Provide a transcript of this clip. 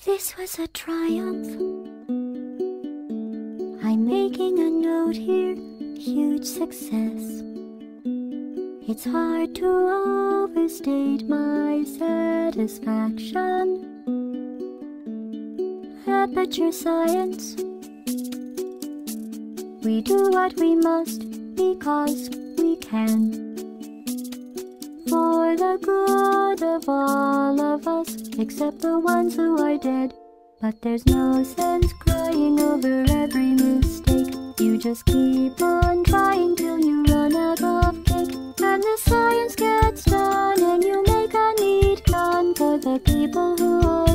This was a triumph. I'm making a note here, huge success. It's hard to overstate my satisfaction. Aperture Science. We do what we must because we can. For the good of all of us, except the ones who are dead. But there's no sense crying over every mistake. You just keep on trying till you run out of cake. And the science gets done and you make a neat gun for the people who are